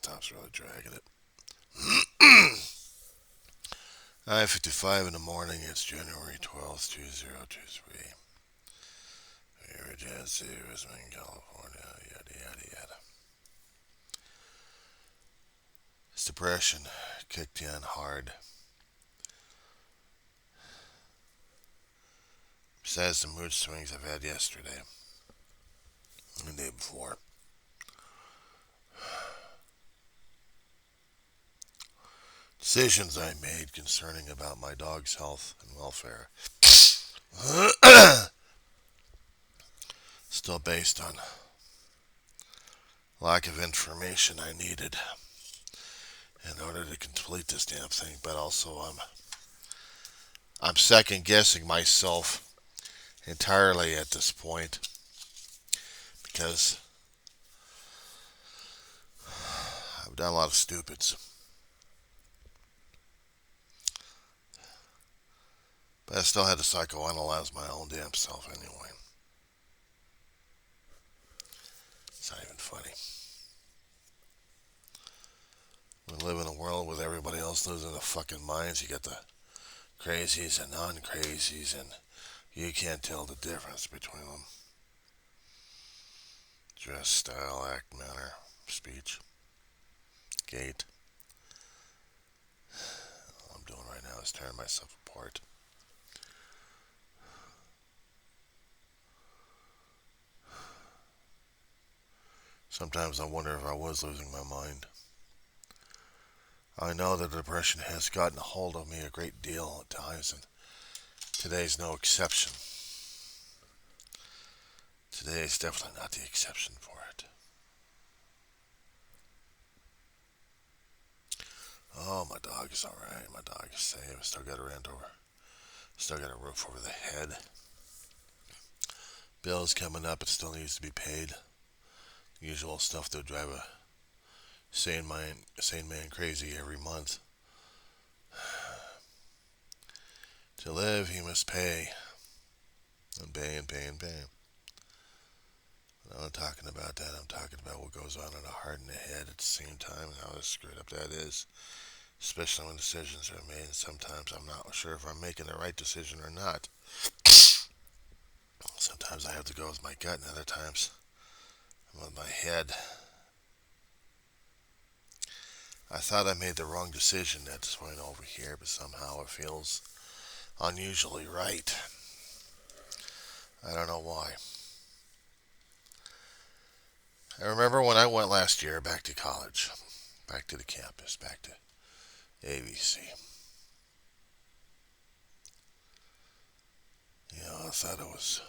laptop's really dragging it. 9:55 in the morning. It's January 12th, 2023. Here Jazz City, Richmond, California. Yada yada yada. This depression kicked in hard. Besides the mood swings I've had yesterday and the day before. Decisions I made concerning about my dog's health and welfare. Still based on lack of information I needed in order to complete this damn thing, but also I'm second guessing myself entirely at this point because I've done a lot of stupids. But I still had to psychoanalyze my own damn self anyway. It's not even funny. We live in a world with everybody else losing their fucking minds. You got the crazies and non-crazies, and you can't tell the difference between them. Dress, style, act, manner, speech, gait. All I'm doing right now is tearing myself apart. Sometimes I wonder if I was losing my mind. I know that depression has gotten a hold of me a great deal at times, and today's no exception. Today is definitely not the exception for it. Oh, my dog is alright. My dog is safe. Still got a rent over. Still got a roof over the head. Bills coming up. It still needs to be paid. The usual stuff that would drive a sane man crazy every month. To live, he must pay. And pay and pay and pay. I'm not talking about that. I'm talking about what goes on in the heart and the head at the same time and how screwed up that is. Especially when decisions are made. And sometimes I'm not sure if I'm making the right decision or not. Sometimes I have to go with my gut, and other times I'm with my head. I thought I made the wrong decision at this point over here, but somehow it feels unusually right. I don't know why. I remember when I went last year back to college, back to the campus, back to ABC. I thought it was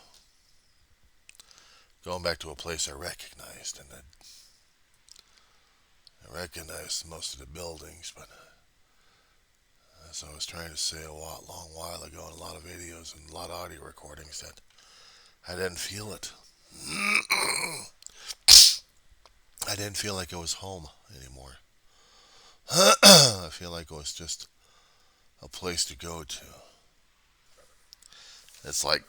going back to a place I recognized, and I recognized most of the buildings, but as I was trying to say a long while ago in a lot of videos and a lot of audio recordings, that I didn't feel it. I didn't feel like it was home anymore. I feel like it was just a place to go to. It's like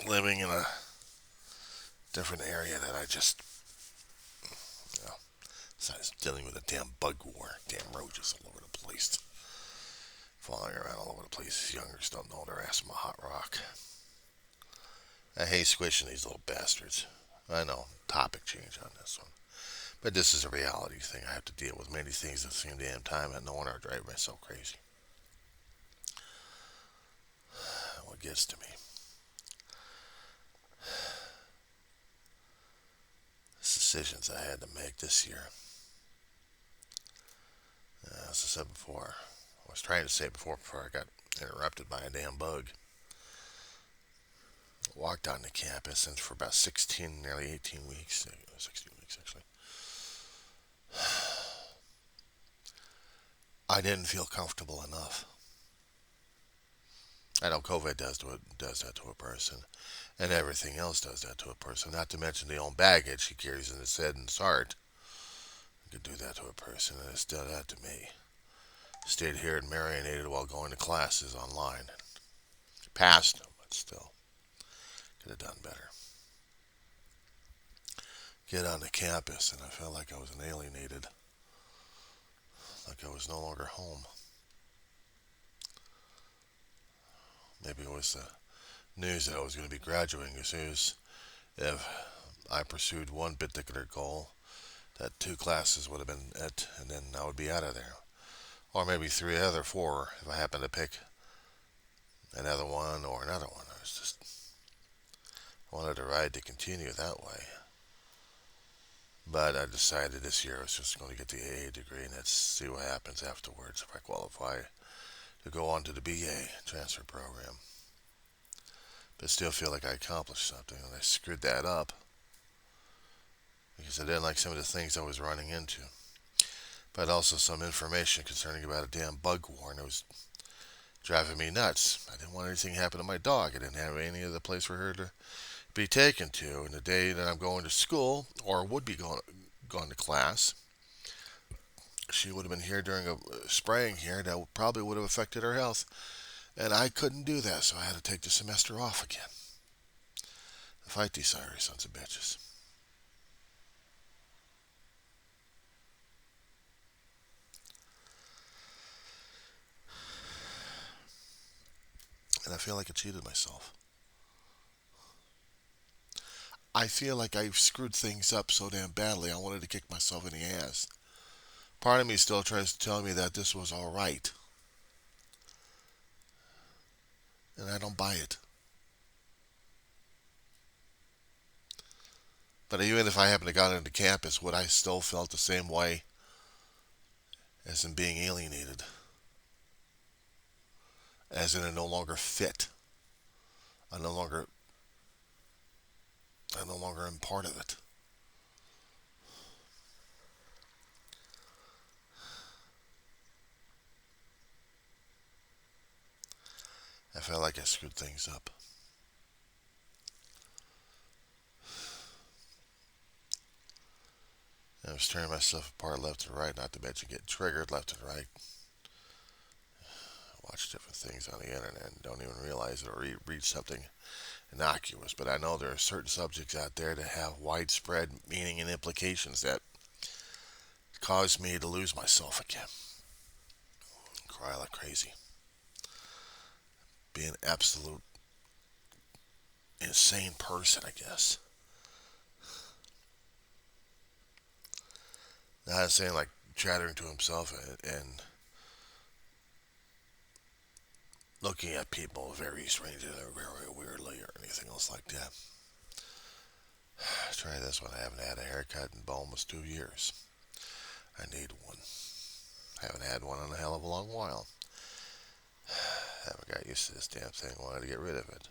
living in a different area that I just, you know, so I was dealing with a damn bug war, damn roaches all over the place, falling around all over the place. Youngers don't know their ass from a hot rock. I hate squishing these little bastards. I know, topic change on this one. But this is a reality thing. I have to deal with many things at the same damn time, and no wonder I drive myself crazy. What gets to me? Decisions I had to make this year. As I said before, I was trying to say before I got interrupted by a damn bug. I walked on the campus, and for about 16, nearly 18 weeks, 16 weeks actually, I didn't feel comfortable enough. I know COVID does that to a person, and everything else does that to a person. Not to mention the own baggage he carries in his head and his heart. It could do that to a person, and it's done that to me. Stayed here and marinated while going to classes online. Passed them, but still could have done better. get onto campus, and I felt like I was alienated, like I was no longer home. Maybe it was the news that I was going to be graduating as soon as if I pursued one particular goal, that two classes would have been it, and then I would be out of there. Or maybe three other four if I happened to pick another one or another one. I was just wanted the ride to continue that way. But I decided this year I was just going to get the AA degree and let's see what happens afterwards if I qualify to go on to the BA transfer program. But I still feel like I accomplished something, and I screwed that up because I didn't like some of the things I was running into. But also some information concerning about a damn bug war, and it was driving me nuts. I didn't want anything to happen to my dog. I didn't have any other place for her to be taken to. And the day that I'm going to school, or would be going to class, she would have been here during a spraying here that probably would have affected her health. And I couldn't do that, so I had to take the semester off again. Fight these sorry sons of bitches. And I feel like I cheated myself. I feel like I screwed things up so damn badly I wanted to kick myself in the ass. Part of me still tries to tell me that this was alright. And I don't buy it. But even if I happened to got into campus, would I still felt the same way as in being alienated? As in I no longer fit. I no longer am part of it. I felt like I screwed things up. I was tearing myself apart left and right, not to mention getting triggered left and right. I watch different things on the internet and don't even realize it or read something innocuous. But I know there are certain subjects out there that have widespread meaning and implications that cause me to lose myself again. Cry like crazy. Be an absolute insane person, I guess. Not saying like chattering to himself and looking at people very strangely or very weirdly or anything else like that. Try this one. I haven't had a haircut in almost 2 years. I need one. Haven't had one in a hell of a long while. Haven't got used to this damn thing. Wanted to get rid of it.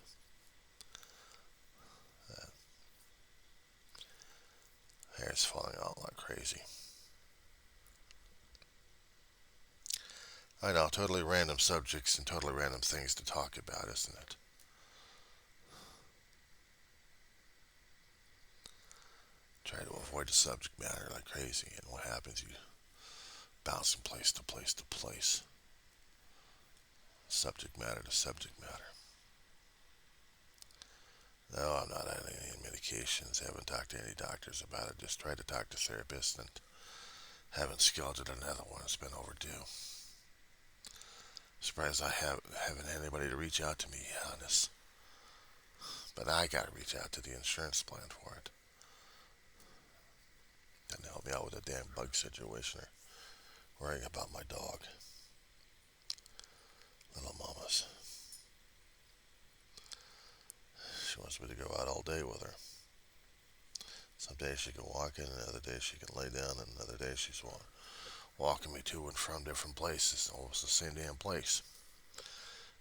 Hair's falling out like crazy. I know, totally random subjects and totally random things to talk about, isn't it? Try to avoid the subject matter like crazy, and what happens? You bounce from place to place to place. Subject matter to subject matter. No, I'm not on any medications. Haven't talked to any doctors about it. Just tried to talk to therapists and haven't scheduled another one. It's been overdue. Surprised I haven't had anybody to reach out to me on this. But I gotta reach out to the insurance plan for it. Doesn't help me out with the damn bug situation or worrying about my dog. Little mama's. She wants me to go out all day with her. Some days she can walk in, and other days she can lay down, and other days she's walking me to and from different places, almost the same damn place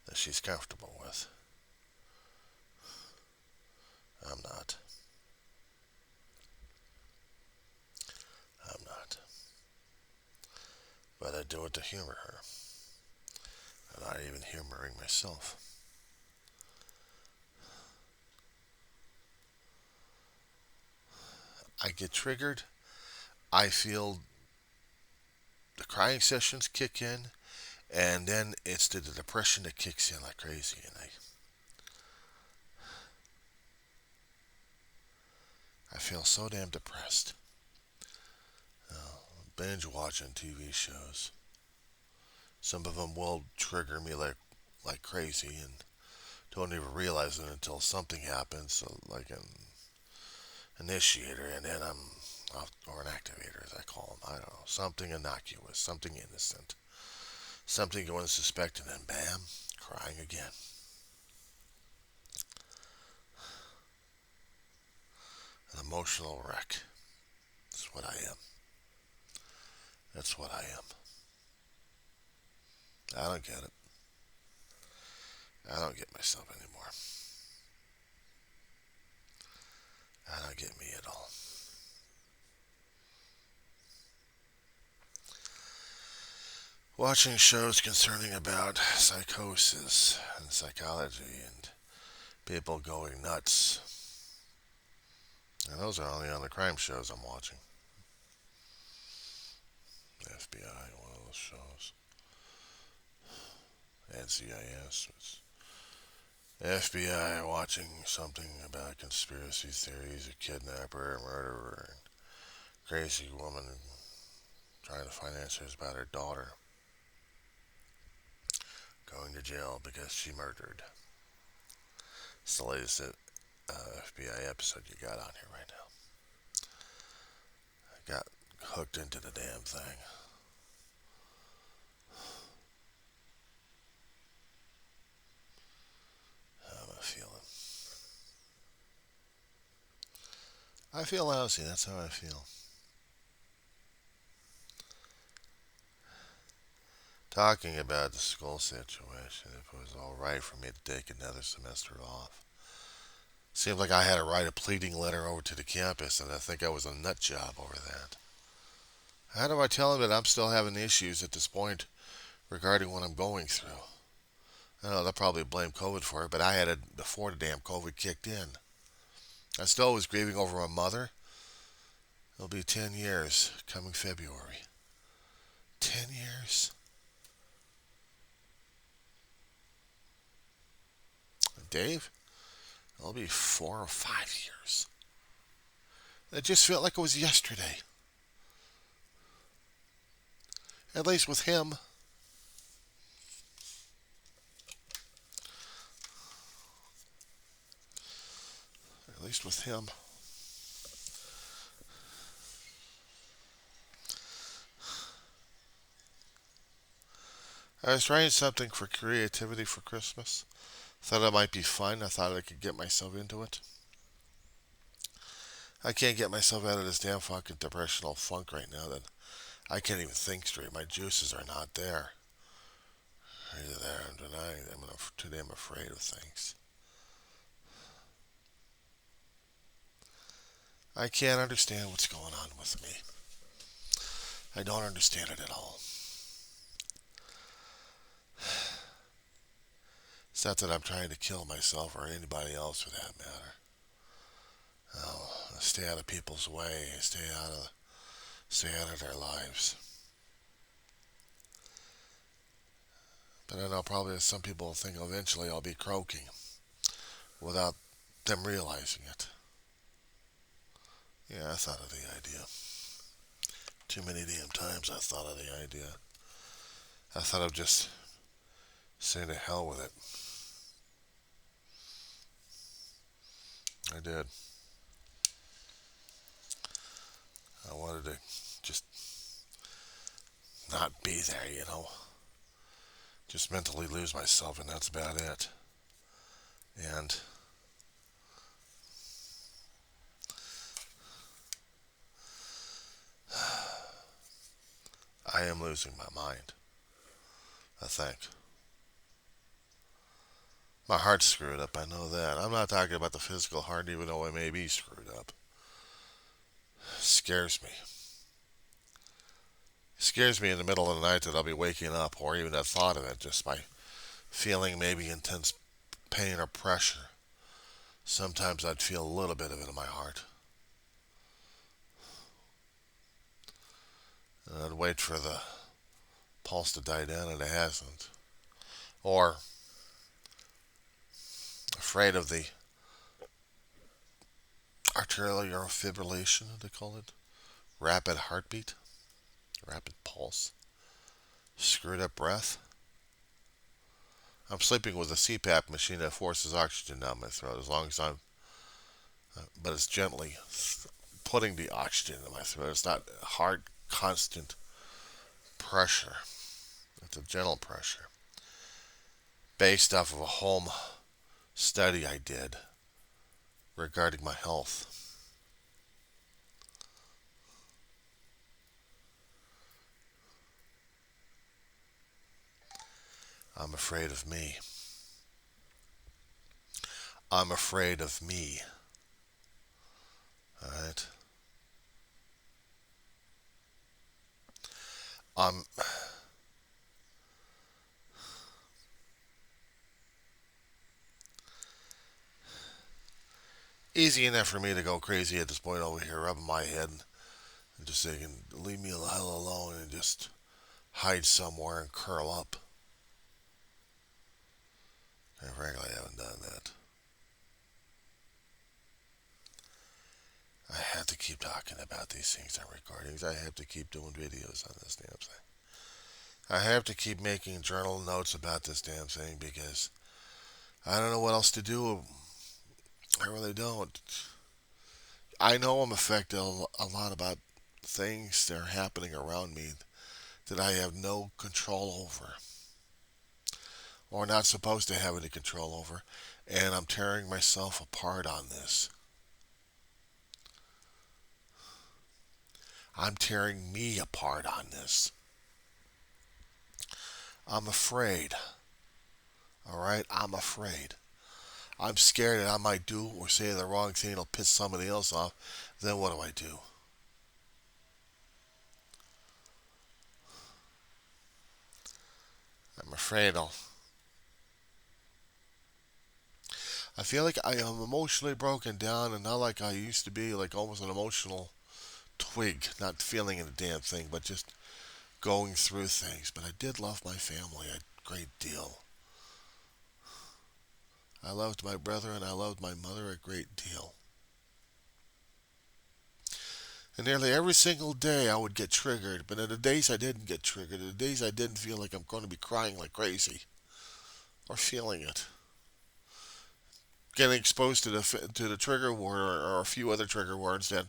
that she's comfortable with. I'm not. I'm not. But I do it to humor her. I'm not even humoring myself. I get triggered. I feel the crying sessions kick in, and then it's the depression that kicks in like crazy, and I feel so damn depressed. Binge watching TV shows. Some of them will trigger me like crazy, and don't even realize it until something happens, so like an initiator, and then I'm off, or an activator, as I call them. I don't know, something innocuous, something innocent, something you wouldn't suspect, and then bam, crying again. An emotional wreck. That's what I am. That's what I am. I don't get it. I don't get myself anymore. I don't get me at all. Watching shows concerning about psychosis and psychology and people going nuts. And those are only on the crime shows I'm watching. FBI, one of those shows. NCIS. It's FBI watching something about conspiracy theories, a kidnapper, a murderer, and crazy woman trying to find answers about her daughter going to jail because she murdered. It's the latest FBI episode you got on here right now. I got hooked into the damn thing. How am I feeling? I feel lousy. That's how I feel. Talking about the school situation, if it was all right for me to take another semester off. Seemed like I had to write a pleading letter over to the campus, and I think I was a nut job over that. How do I tell them that I'm still having issues at this point regarding what I'm going through? I know they'll probably blame COVID for it, but I had it before the damn COVID kicked in. I still was grieving over my mother. It'll be 10 years coming February. 10 years? Dave? It'll be 4 or 5 years. It just felt like it was yesterday. At least with him. At least with him. I was trying something for creativity for Christmas. Thought it might be fun. I thought I could get myself into it. I can't get myself out of this damn fucking depressional funk right now that I can't even think straight. My juices are not there. Either there, I'm denying them, and I'm too damn afraid of things. I can't understand what's going on with me. I don't understand it at all. It's not that I'm trying to kill myself or anybody else for that matter. Stay out of people's way. Stay out of their lives. But I know probably some people think eventually I'll be croaking without them realizing it. Yeah, I thought of the idea. Too many damn times I thought of the idea. I thought of just saying to hell with it. I did. I wanted to just not be there, you know. Just mentally lose myself, and that's about it. And I am losing my mind, I think. My heart's screwed up, I know that. I'm not talking about the physical heart, even though it may be screwed up. It scares me. It scares me in the middle of the night that I'll be waking up, or even the thought of it, just by feeling maybe intense pain or pressure. Sometimes I'd feel a little bit of it in my heart. And I'd wait for the pulse to die down, and it hasn't. Or afraid of the atrial fibrillation, they call it. Rapid heartbeat, rapid pulse, screwed up breath. I'm sleeping with a CPAP machine that forces oxygen down my throat as long as but it's gently putting the oxygen in my throat. It's not hard, constant pressure. It's a gentle pressure based off of a home study I did regarding my health. I'm afraid of me. I'm afraid of me. Alright? I'm easy enough for me to go crazy at this point over here, rubbing my head and just saying, leave me the hell alone and just hide somewhere and curl up. And frankly, I haven't done that. I have to keep talking about these things on recordings. I have to keep doing videos on this damn thing. I have to keep making journal notes about this damn thing because I don't know what else to do. I really don't. I know I'm affected a lot about things that are happening around me that I have no control over or not supposed to have any control over, and I'm tearing myself apart on this. I'm tearing me apart on this. I'm afraid. Alright? I'm afraid. I'm scared that I might do or say the wrong thing that'll piss somebody else off. Then what do I do? I'm afraid I feel like I am emotionally broken down and not like I used to be, like almost an emotional twig, not feeling a damn thing, but just going through things. But I did love my family a great deal. I loved my brother and I loved my mother a great deal. And nearly every single day I would get triggered, but in the days I didn't get triggered, the days I didn't feel like I'm going to be crying like crazy or feeling it, getting exposed to the trigger word or a few other trigger words that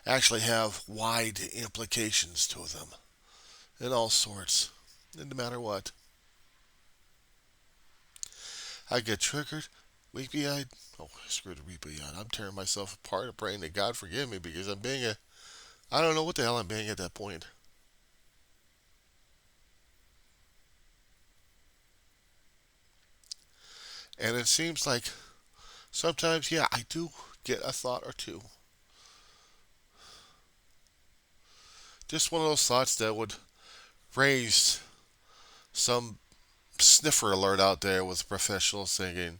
actually have wide implications to them, in all sorts, no matter what. I get triggered, weepy eyed. Oh, screw the weepy eyed. I'm tearing myself apart and praying that God forgive me because I'm being a. I don't know what the hell I'm being at that point. And it seems like sometimes, yeah, I do get a thought or two. Just one of those thoughts that would raise some sniffer alert out there with professionals thinking,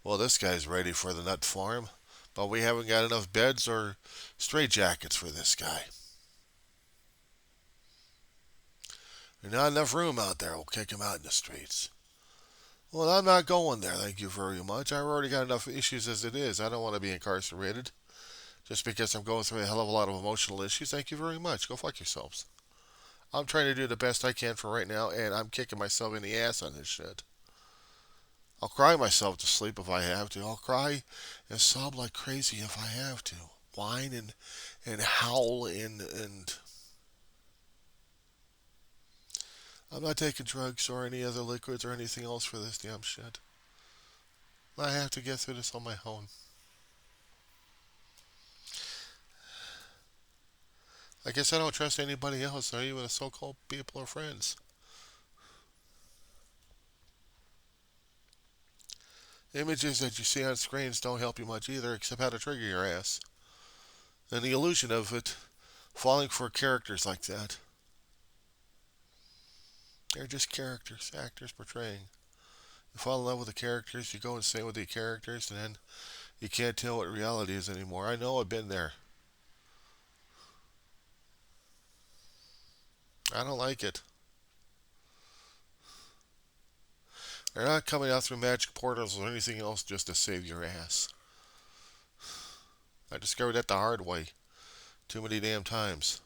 well, this guy's ready for the nut farm, but we haven't got enough beds or straight jackets for this guy. There's not enough room out there. We'll kick him out in the streets. Well, I'm not going there, thank you very much. I've already got enough issues as it is. I don't want to be incarcerated just because I'm going through a hell of a lot of emotional issues. Thank you very much. Go fuck yourselves. I'm trying to do the best I can for right now, and I'm kicking myself in the ass on this shit. I'll cry myself to sleep if I have to. I'll cry and sob like crazy if I have to. Whine and howl and I'm not taking drugs or any other liquids or anything else for this damn shit. I have to get through this on my own. I guess I don't trust anybody else, not even the so-called people or friends. Images that you see on screens don't help you much either, except how to trigger your ass. And the illusion of it, falling for characters like that. They're just characters, actors portraying. You fall in love with the characters, you go insane with the characters, and then you can't tell what reality is anymore. I know I've been there. I don't like it. They're not coming out through magic portals or anything else just to save your ass. I discovered that the hard way. Too many damn times.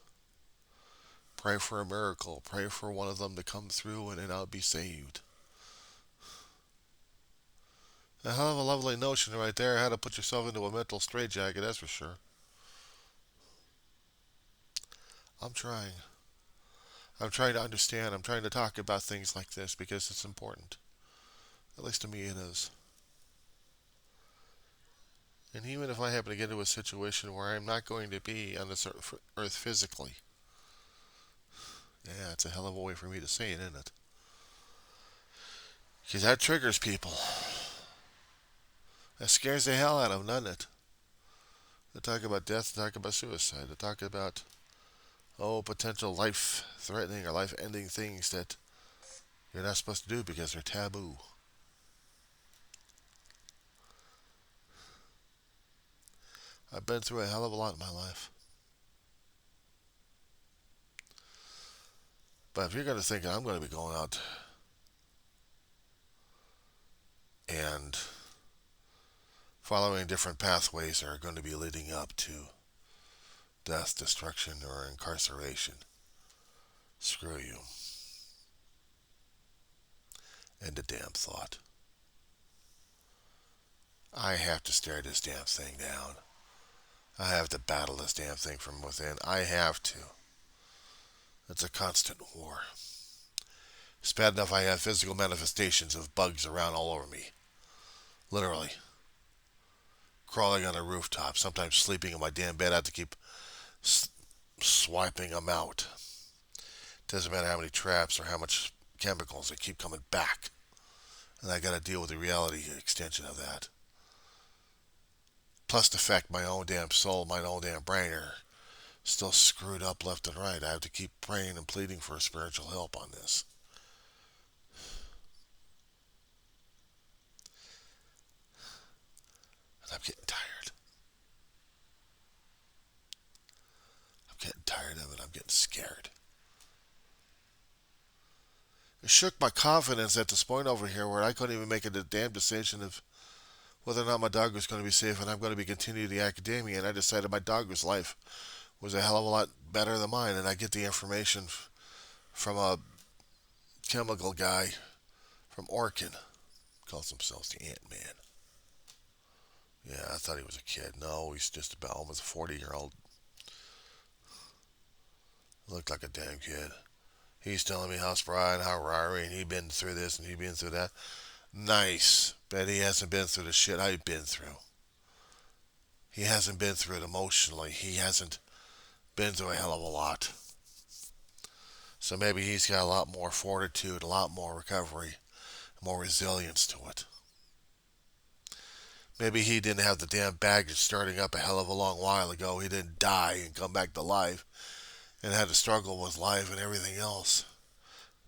Pray for a miracle. Pray for one of them to come through and then I'll be saved. A hell of a lovely notion right there. How to put yourself into a mental straitjacket, that's for sure. I'm trying. I'm trying to understand. I'm trying to talk about things like this because it's important. At least to me it is. And even if I happen to get into a situation where I'm not going to be on this earth physically, yeah, it's a hell of a way for me to say it, isn't it? Because that triggers people. That scares the hell out of them, doesn't it? They talk about death, they talk about suicide, they talk about, potential life threatening or life ending things that you're not supposed to do because they're taboo. I've been through a hell of a lot in my life. But if you're going to think I'm going to be going out and following different pathways that are going to be leading up to death, destruction, or incarceration, screw you. And the damn thought. I have to stare this damn thing down. I have to battle this damn thing from within. I have to. It's a constant war. It's bad enough I have physical manifestations of bugs around all over me. Literally. Crawling on a rooftop, sometimes sleeping in my damn bed. I have to keep swiping them out. Doesn't matter how many traps or how much chemicals, they keep coming back. And I gotta deal with the reality extension of that. Plus the fact my own damn soul, my own damn brain are still screwed up left and right. I have to keep praying and pleading for spiritual help on this. And I'm getting tired. I'm getting tired of it. I'm getting scared. It shook my confidence at this point over here where I couldn't even make a damn decision of whether or not my dog was going to be safe and I'm going to be continuing the academia. And I decided my dog's life was a hell of a lot better than mine. And I get the information from a chemical guy from Orkin. Calls himself the Ant-Man. Yeah, I thought he was a kid. No, he's just about almost a 40-year-old. Looked like a damn kid. He's telling me how spry and how wiry and he'd been through this and he'd been through that. Nice. Bet he hasn't been through the shit I've been through. He hasn't been through it emotionally. He hasn't been through a hell of a lot. So maybe he's got a lot more fortitude, a lot more recovery, more resilience to it. Maybe he didn't have the damn baggage starting up a hell of a long while ago. He didn't die and come back to life and had to struggle with life and everything else.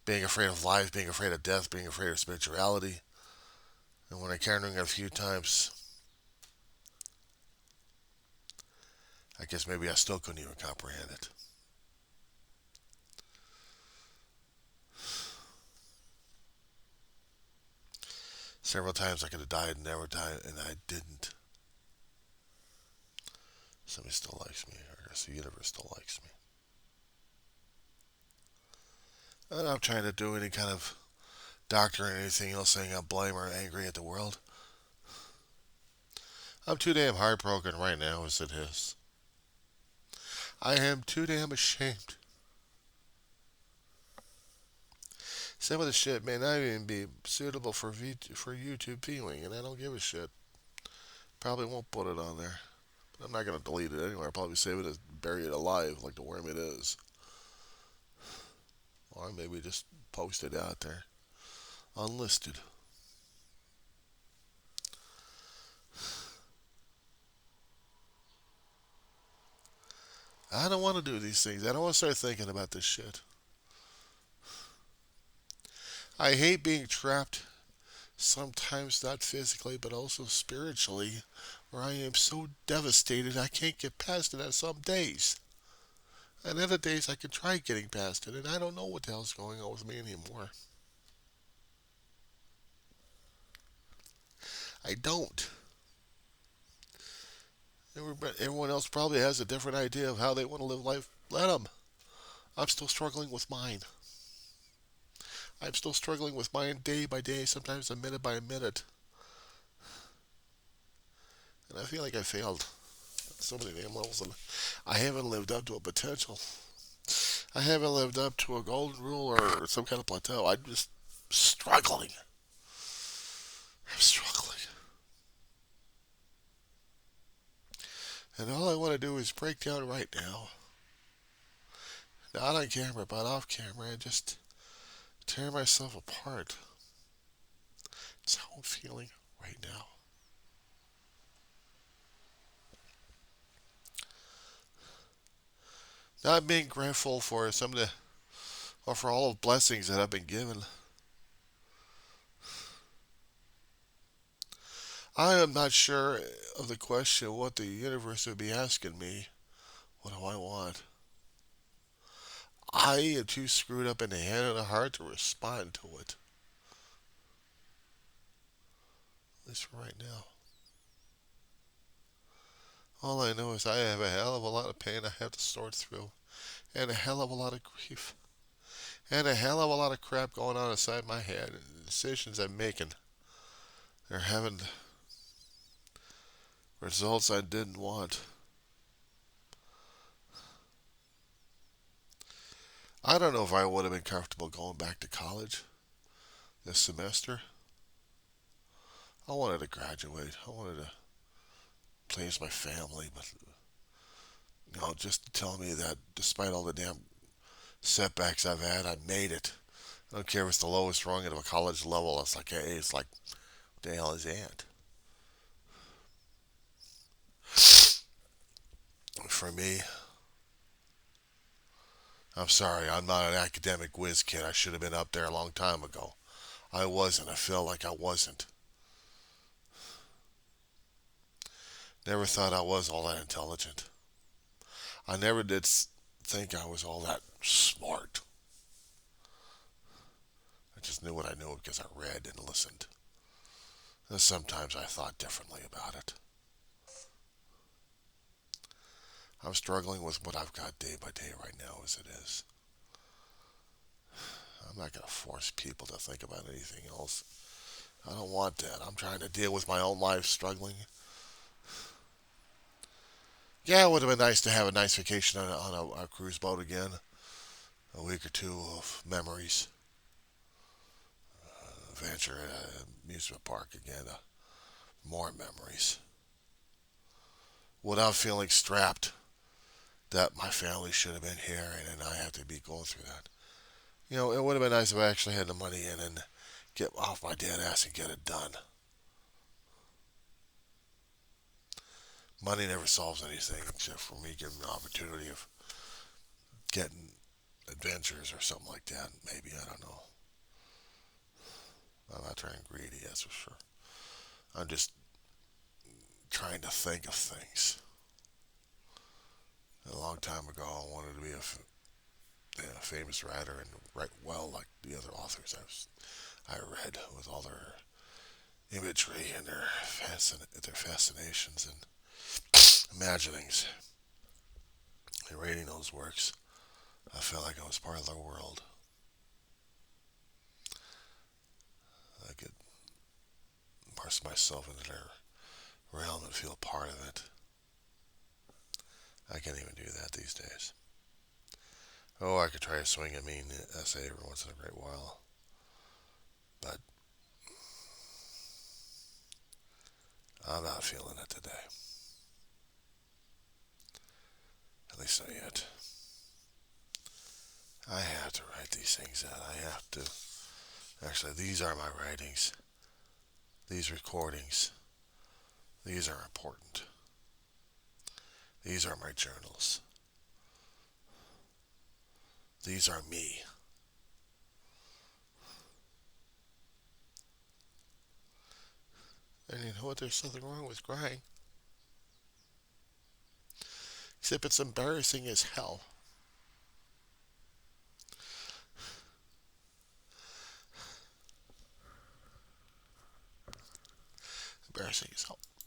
Being afraid of life, being afraid of death, being afraid of spirituality. And when encountering it a few times, I guess maybe I still couldn't even comprehend it. Several times I could have died and never died, and I didn't. Somebody still likes me, or I guess the universe still likes me. I'm not trying to do any kind of doctor or anything else saying I'm blame or angry at the world. I'm too damn heartbroken right now as it is. I am too damn ashamed. Some of the shit may not even be suitable for for YouTube viewing, and I don't give a shit. Probably won't put it on there. But I'm not gonna delete it anyway. I'll probably save it as bury it alive like the worm it is. Or maybe just post it out there. Unlisted. I don't want to do these things. I don't want to start thinking about this shit. I hate being trapped, sometimes not physically, but also spiritually, where I am so devastated I can't get past it on some days. And other days I can try getting past it, and I don't know what the hell's going on with me anymore. I don't. Everyone else probably has a different idea of how they want to live life. Let them. I'm still struggling with mine. I'm still struggling with mine day by day, sometimes a minute by a minute. And I feel like I failed at so many damn levels. And I haven't lived up to a potential. I haven't lived up to a golden rule or some kind of plateau. I'm just struggling. I'm struggling. And all I want to do is break down right now. Not on camera, but off camera, and just tear myself apart. That's how I'm feeling right now. Not being grateful for some of the, or for all of the blessings that I've been given. I am not sure of the question what the universe would be asking me. What do I want? I am too screwed up in the head and the heart to respond to it. At least for right now. All I know is I have a hell of a lot of pain I have to sort through, and a hell of a lot of grief, and a hell of a lot of crap going on inside my head, and the decisions I'm making. They're having results I didn't want. I don't know if I would have been comfortable going back to college this semester. I wanted to graduate. I wanted to please my family, but just to tell me that despite all the damn setbacks I've had, I made it. I don't care if it's the lowest rung of a college level. It's like, hey, it's like, what the hell is that? For me, I'm sorry, I'm not an academic whiz kid. I should have been up there a long time ago. I wasn't. I feel like I wasn't. Never thought I was all that intelligent. I never did think I was all that smart. I just knew what I knew because I read and listened. And sometimes I thought differently about it. I'm struggling with what I've got day by day right now as it is. I'm not going to force people to think about anything else. I don't want that. I'm trying to deal with my own life struggling. Yeah, it would have been nice to have a nice vacation on a cruise boat again. A week or two of memories. Adventure at an amusement park again. More memories. Without feeling strapped that my family should have been here and then I have to be going through that. It would have been nice if I actually had the money in and get off my dead ass and get it done. Money never solves anything except for me getting the opportunity of getting adventures or something like that. Maybe, I don't know. I'm not trying greedy, that's for sure. I'm just trying to think of things. A long time ago, I wanted to be a famous writer and write well like the other authors I read with all their imagery and their fascinations and imaginings. And reading those works, I felt like I was part of their world. I could immerse myself into their realm and feel part of it. I can't even do that these days. Oh, I could try to swing a mean essay every once in a great while, but I'm not feeling it today. At least not yet. I have to write these things out. I have to. Actually, these are my writings. These recordings. These are important. These are my journals. These are me. And you know what? There's something wrong with crying. Except it's embarrassing as hell. Embarrassing as hell.